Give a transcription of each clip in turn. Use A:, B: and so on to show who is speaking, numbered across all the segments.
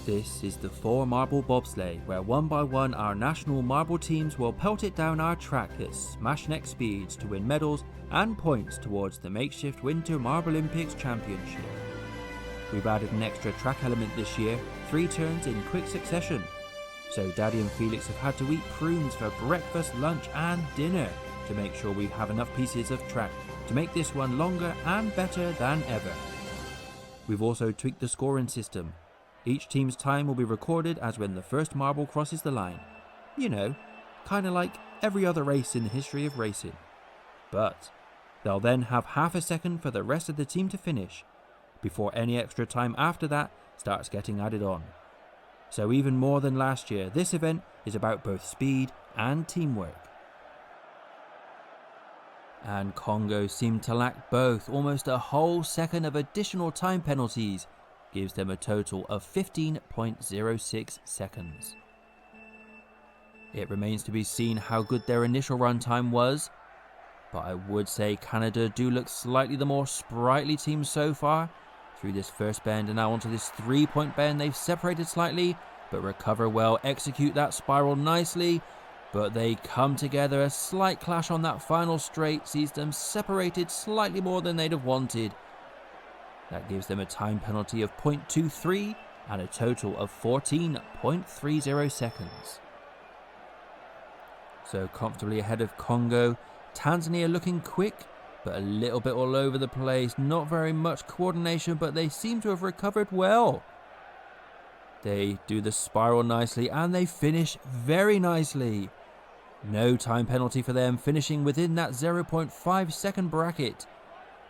A: This is the 4-marble bobsleigh, where one by one our national marble teams will pelt it down our track at smash-neck speeds to win medals and points towards the Makeshift Winter Marblympics Championship. We've added an extra track element this year, 3 turns in quick succession. So Daddy and Felix have had to eat prunes for breakfast, lunch and dinner to make sure we have enough pieces of track to make this one longer and better than ever. We've also tweaked the scoring system. Each team's time will be recorded as when the first marble crosses the line. You know, kinda like every other race in the history of racing. But they'll then have half a second for the rest of the team to finish, before any extra time after that starts getting added on. So even more than last year, this event is about both speed and teamwork. And Congo seemed to lack both. Almost a whole second of additional time penalties gives them a total of 15.06 seconds. It remains to be seen how good their initial run time was, but I would say Canada do look slightly the more sprightly team so far. Through this first bend and now onto this 3-point bend, they've separated slightly, but recover well, execute that spiral nicely, but they come together. A slight clash on that final straight sees them separated slightly more than they'd have wanted. That gives them a time penalty of 0.23 and a total of 14.30 seconds. So comfortably ahead of Congo. Tanzania looking quick, but a little bit all over the place. Not very much coordination, but they seem to have recovered well. They do the spiral nicely and they finish very nicely. No time penalty for them, finishing within that 0.5 second bracket,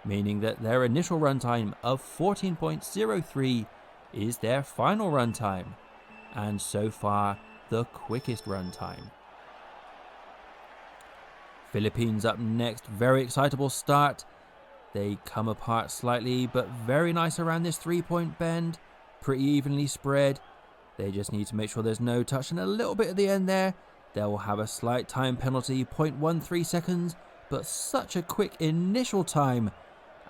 A: meaning that their initial runtime of 14.03 is their final runtime, and so far the quickest runtime. Philippines up next, very excitable start. They come apart slightly, but very nice around this 3-point bend, pretty evenly spread. They just need to make sure there's no touch, and a little bit at the end there. They'll have a slight time penalty, 0.13 seconds, but such a quick initial time,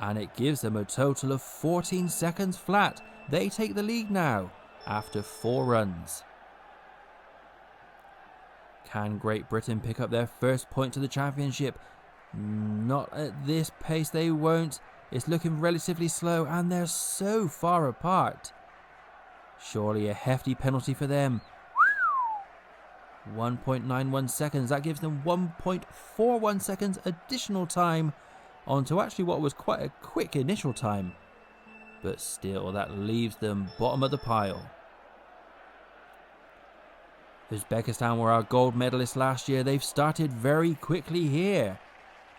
A: and it gives them a total of 14 seconds flat. They take the lead now after 4 runs. Can Great Britain pick up their first point to the championship? Not at this pace, they won't. It's looking relatively slow and they're so far apart. Surely a hefty penalty for them. 1.91 seconds, that gives them 1.41 seconds additional time onto actually what was quite a quick initial time, but still that leaves them bottom of the pile. Uzbekistan were our gold medalists last year. They've started very quickly here.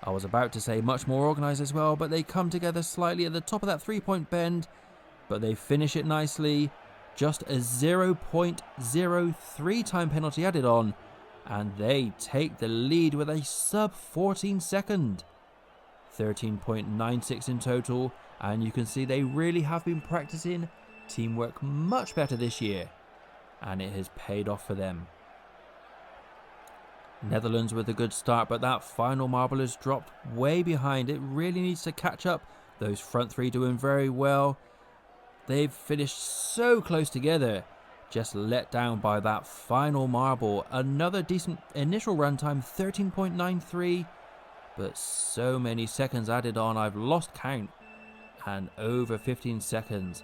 A: I was about to say much more organised as well, but they come together slightly at the top of that 3-point bend, but they finish it nicely. Just a 0.03 time penalty added on, and they take the lead with a sub 14 second. 13.96 in total, and you can see they really have been practicing teamwork much better this year, and it has paid off for them. Netherlands with a good start, but that final marble has dropped way behind. It really needs to catch up. Those front 3 doing very well. They've finished so close together, just let down by that final marble. Another decent initial runtime, 13.93, but so many seconds added on, I've lost count, and over 15 seconds.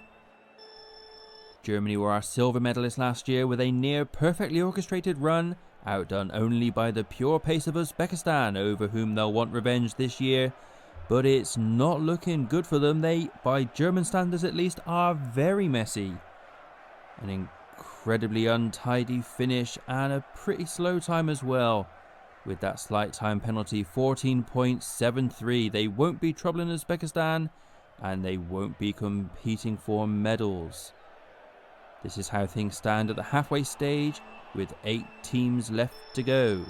A: Germany were our silver medalists last year with a near perfectly orchestrated run, outdone only by the pure pace of Uzbekistan, over whom they'll want revenge this year. But it's not looking good for them. They, by German standards at least, are very messy. An incredibly untidy finish and a pretty slow time as well, with that slight time penalty, 14.73. They won't be troubling Uzbekistan, and they won't be competing for medals. This is how things stand at the halfway stage, with 8 teams left to go.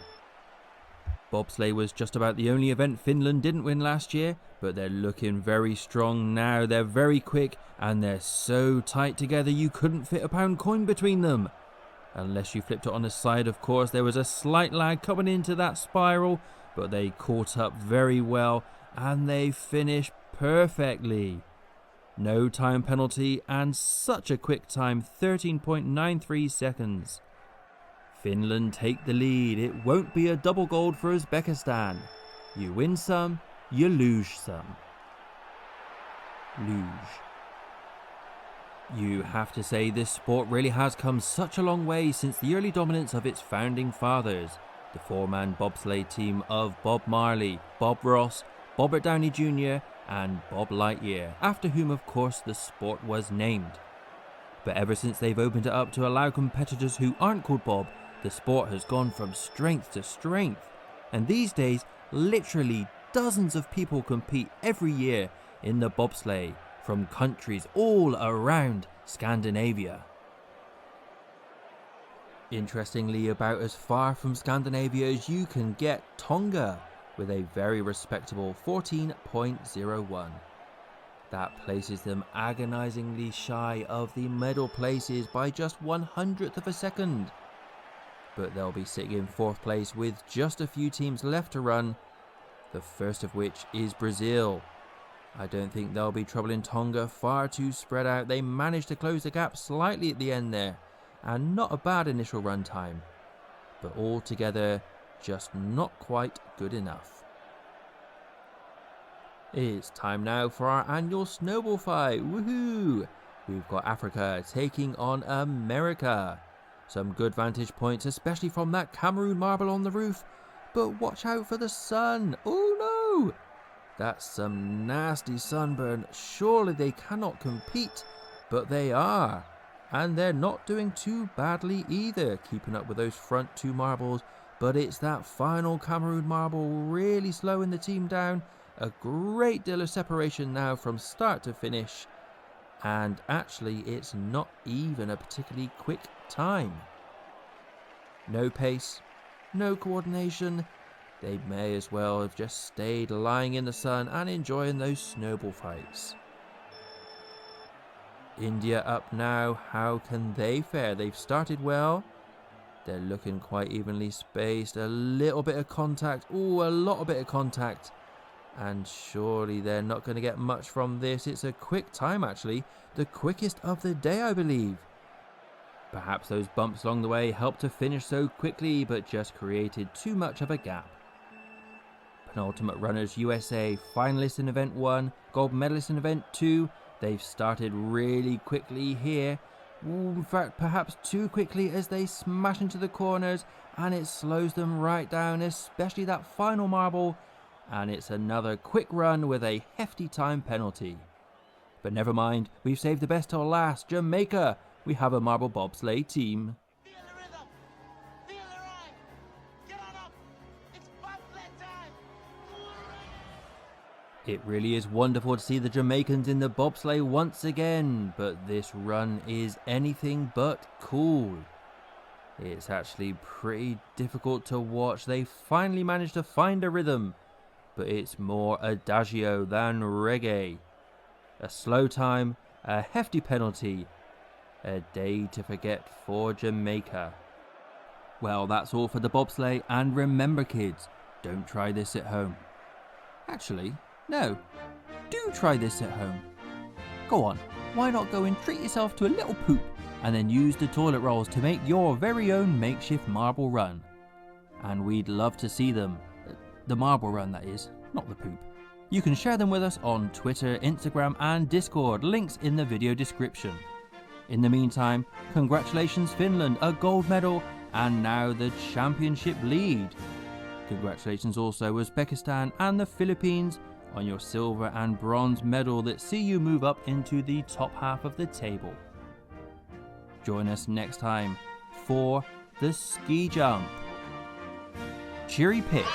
A: Bobsleigh was just about the only event Finland didn't win last year, but they're looking very strong now. They're very quick and they're so tight together you couldn't fit a pound coin between them. Unless you flipped it on the side, of course. There was a slight lag coming into that spiral, but they caught up very well and they finished perfectly. No time penalty and such a quick time, 13.93 seconds. Finland take the lead. It won't be a double gold for Uzbekistan. You win some, you lose some. You have to say this sport really has come such a long way since the early dominance of its founding fathers, the four-man bobsleigh team of Bob Marley, Bob Ross, Robert Downey Jr. and Bob Lightyear, after whom of course the sport was named. But ever since they've opened it up to allow competitors who aren't called Bob, the sport has gone from strength to strength. And these days, literally dozens of people compete every year in the bobsleigh from countries all around Scandinavia. Interestingly, about as far from Scandinavia as you can get, Tonga, with a very respectable 14.01. That places them agonizingly shy of the medal places by just 1/100th of a second. But they'll be sitting in 4th place with just a few teams left to run, the first of which is Brazil. I don't think there'll be trouble in Tonga, far too spread out. They managed to close the gap slightly at the end there, and not a bad initial run time, but altogether just not quite good enough. It's time now for our annual snowball fight. Woohoo! We've got Africa taking on America. Some good vantage points, especially from that Cameroon marble on the roof. But watch out for the sun. Oh no! That's some nasty sunburn. Surely they cannot compete, but they are. And they're not doing too badly either, keeping up with those front two marbles. But it's that final Cameroon marble really slowing the team down. A great deal of separation now from start to finish. And actually it's not even a particularly quick time. No pace, no coordination. They may as well have just stayed lying in the sun and enjoying those snowball fights. India up now. How can they fare? They've started well. They're looking quite evenly spaced. A little bit of contact. Ooh, a lot of bit of contact. And surely they're not going to get much from this. It's a quick time actually. The quickest of the day, I believe. Perhaps those bumps along the way helped to finish so quickly, but just created too much of a gap. Penultimate runners USA, finalists in event 1, gold medalists in event 2. They've started really quickly here. Ooh, in fact, perhaps too quickly as they smash into the corners, and it slows them right down, especially that final marble. And it's another quick run with a hefty time penalty. But never mind, we've saved the best till last. Jamaica, we have a marble bobsleigh team.
B: Feel the rhythm, feel the rhyme. Get on up, it's bobsled time.
A: It really is wonderful to see the Jamaicans in the bobsleigh once again, but this run is anything but cool. It's actually pretty difficult to watch. They finally managed to find a rhythm, but it's more adagio than reggae. A slow time, a hefty penalty, a day to forget for Jamaica. Well, that's all for the bobsleigh, and remember kids, don't try this at home. Actually, no, do try this at home. Go on, why not go and treat yourself to a little poop, and then use the toilet rolls to make your very own makeshift marble run. And we'd love to see them. The marble run, that is, not the poop. You can share them with us on Twitter, Instagram and Discord, links in the video description. In the meantime, congratulations Finland, a gold medal and now the championship lead. Congratulations also Uzbekistan and the Philippines on your silver and bronze medal that see you move up into the top half of the table. Join us next time for the ski jump. Cheery pip.